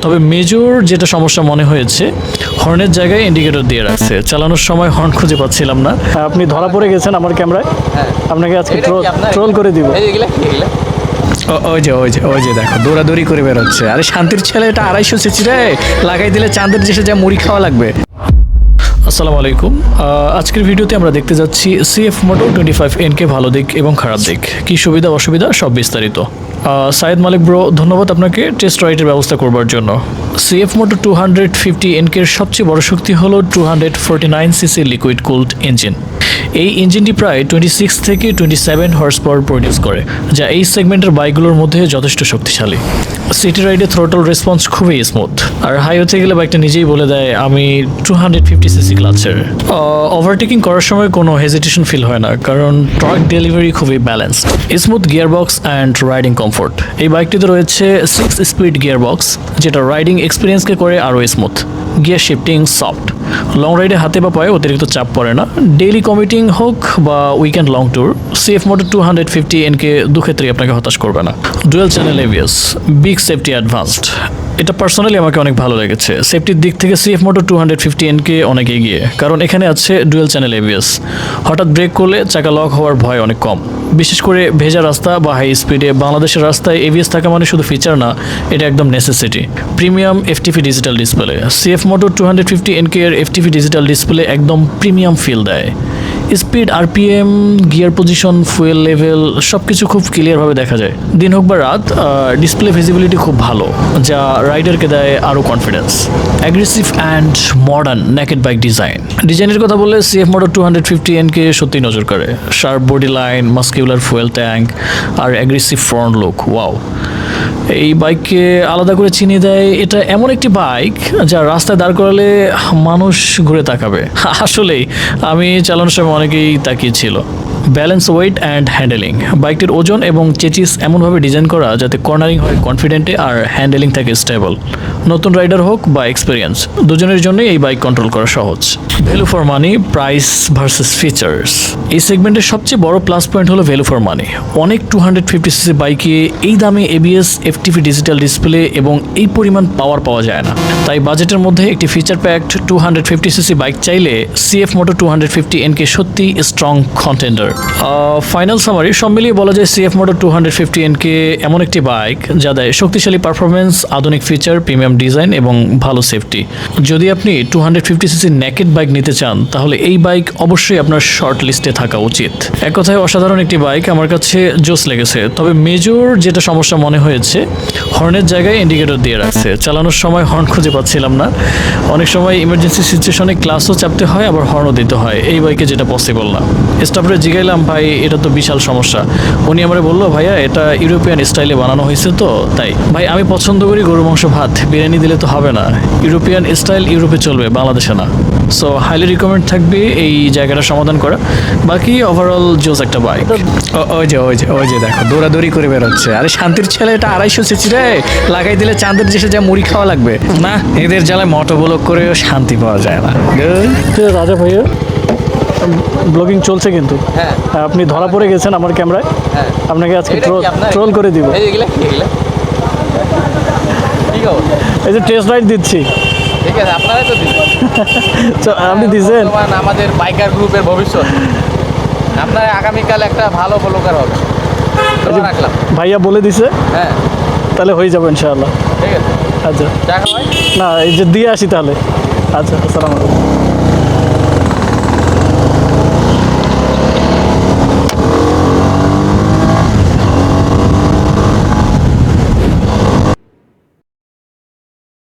তবে মেজর যেটা সমস্যা মনে হয়েছে, হর্নের জায়গায় ইন্ডিকেটর দিয়ে রাখছে। চালানোর সময় হর্ন খুঁজে পাচ্ছিলাম না। আপনি ধরা পড়ে গেছেন আমার ক্যামেরায়। আপনাকে আজকে ট্রোল করে দিব। ওই যে দেখো দৌড়াদৌড়ি করে বেরোচ্ছে। আরে শান্তির ছেলে, এটা 250 সিসি রে, লাগাই দিলে চাঁদের দেশে যা মুড়ি খাওয়া লাগবে। আসসালামু আলাইকুম। আজকের ভিডিওতে আমরা দেখতে যাচ্ছি সিএফ মোটো 25NK ভালো দিক এবং খারাপ দিক, কি সুবিধা অসুবিধা সব বিস্তারিত। সাইদ মালিক ব্রো, ধন্যবাদ আপনাকে টেস্ট রাইডের ব্যবস্থা করবার জন্য। সিএফ মোটো 250NK এর সবচেয়ে বড় শক্তি হলো 249cc লিকুইড কুলড ইঞ্জিন। এই ইঞ্জিনটি প্রায় 26 থেকে 27 হর্স পাওয়ার প্রডিউস করে, যা এই সেগমেন্টের বাইকগুলোর মধ্যে যথেষ্ট শক্তিশালী। সিটি রাইডে থ্রোটল রেসপন্স খুবই স্মুথ, আর হাইওয়েতে গেলে বাইকটা নিজেই বলে দেয় আমি 250cc ক্লাচের। ওভারটেকিং করার সময় কোনো হেজিটেশন ফিল হয় না, কারণ টর্ক ডেলিভারি খুবই balanced. Smooth gearbox and riding comfort. এই বাইকটিতে রয়েছে 6 স্পিড গিয়ারবক্স, যেটা রাইডিং এক্সপিরিয়েন্সকে করে আরও smooth. Gear shifting soft, long রাইডে হাতে বা পায়ে অতিরিক্ত চাপ পড়ে না। ডেইলি কমিটিং হোক বা weekend long tour, CF Moto 250NK দুক্ষেত্রেই আপনাকে হতাশ করবে না। Dual channel ABS, big safety advanced. এটা পার্সোনালি আমাকে অনেক ভালো লেগেছে। সেফটির দিক থেকে সিএফ মোটো 250NK অনেক এগিয়ে, কারণ এখানে আছে ডুয়েল চ্যানেল এবিএস। হঠাৎ ব্রেক করলে চাকা লক হওয়ার ভয় অনেক কম, বিশেষ করে ভেজা রাস্তা বা হাই স্পিডে। বাংলাদেশের রাস্তায় এবিএস থাকা মানে শুধু ফিচার না, এটা একদম necessity. Premium FTP digital display, CF Moto 250NK এর এফটিপি ডিজিটাল ডিসপ্লে একদম প্রিমিয়াম ফিল দেয়। Speed, RPM, gear position, fuel level সব কিছু খুব ক্লিয়ারভাবে দেখা যায়, দিন হোক বা রাত। ডিসপ্লে ভিজিবিলিটি খুব ভালো, যা রাইডারকে দেয় আরও confidence. Aggressive and modern naked bike ডিজাইনের কথা বললে সিএফ মোটো 250NK সত্যি নজর করে। Sharp body line, muscular fuel tank আর অ্যাগ্রেসিভ ফ্রন্ট লুক, ওয়াও। এই বাইককে আলাদা করে চিনিয়ে দেয় এটা এমন একটি বাইক যা রাস্তায় দাঁড় করালে মানুষ ঘুরে তাকাবে। আসলেই আমি চালানোর সময় অনেকেই তাকিয়েছিল। Balance, weight and handling. বাইকটির ওজন এবং চেচিস এমনভাবে ডিজাইন করা যাতে কর্নারিং হয় কনফিডেন্টে আর হ্যান্ডেলিং থাকে স্টেবল। নতুন রাইডার হোক বা এক্সপিরিয়েন্স, দুজনের জন্যই এই বাইক কন্ট্রোল করা সহজ। Value for money, price versus features. এই সেগমেন্টের সবচেয়ে বড় প্লাস পয়েন্ট হলো ভ্যালু ফর মানি। অনেক 250cc বাইকে এই দামে এবিএস, এফটিপি ডিজিটাল ডিসপ্লে এবং এই পরিমাণ পাওয়ার পাওয়া যায় না। তাই বাজেটের মধ্যে একটি ফিচার প্যাকড 250cc বাইক চাইলে সিএফ মোটো 250NK সত্যি স্ট্রং কন্টেন্ডার। ফাইনাল সামারি, সব মিলিয়ে বলা যায় সিএফ মোটো 250NK এমন একটি বাইক যা দেয় শক্তিশালী পারফরমেন্স, আধুনিক ফিচার, প্রিমিয়াম ডিজাইন এবং ভালো সেফটি। যদি আপনি 250cc নেকেড বাইক নিতে চান, তাহলে এই বাইক অবশ্যই আপনার শর্ট লিস্টে থাকা উচিত। এক কথায় অসাধারণ একটি বাইক, আমার কাছে জোস লেগেছে। তবে মেজর যেটা সমস্যা মনে হয়েছে, হর্নের জায়গায় ইন্ডিকেটর দিয়ে রাখছে। চালানোর সময় হর্ন খুঁজে পাচ্ছিলাম না। অনেক সময় ইমার্জেন্সি সিচুয়েশনে ক্লাসও চাপতে হয়, আবার হর্নও দিতে হয়। এই বাইকে যেটা পসিবল না। স্টাফরে জিগাইলাম, ভাই এটা তো বিশাল সমস্যা। উনি আমারে বললো, ভাইয়া এটা ইউরোপিয়ান স্টাইলে বানানো হয়েছে তো তাই। ভাই আমি পছন্দ করি গরু মাংস ভাত, বিরিয়ানি দিলে তো হবে না। ইউরোপিয়ান স্টাইল ইউরোপে চলবে, বাংলাদেশে না। সো হাইলি রিকমেন্ড থাকবে এই জায়গাটা সমাধান করা। বাকি ওভারঅল জোস একটা বাইক। ওই যে দেখো দৌড়াদৌড়ি করে বেরোচ্ছে। আরে শান্তির ছেলে, এটা 250cc রে, লাগাই দিলে চাঁদের দেশে যা মুড়ি খাওয়া লাগবে। না, এদের জ্বালায় মোটো ব্লক করেও শান্তি পাওয়া যায় না। রাজা ভাইয়া ব্লগিং চলছে কিন্তু। হ্যাঁ, আপনি ধরা পড়ে গেছেন আমার ক্যামেরায়। হ্যাঁ, আপনাকে আজকে ট্রোল করে দিব। এই যে টেস্ট রাইড দিচ্ছি। ঠিক আছে, আপনারাই তো দিচ্ছেন। আপনি দিচ্ছেন, আমাদের বাইকার গ্রুপের ভবিষ্যৎ। আপনারা আগামীকাল একটা ভালো ব্লগার হবে, রাখলাম। ভাইয়া বলে দিছে। হ্যাঁ, তাহলে হয়ে যাবে ইনশাআল্লাহ। ঠিক আছে, আচ্ছা দেখা হয় না, এই যে দিয়ে আসি তাহলে। আচ্ছা, আসসালামু আলাইকুম।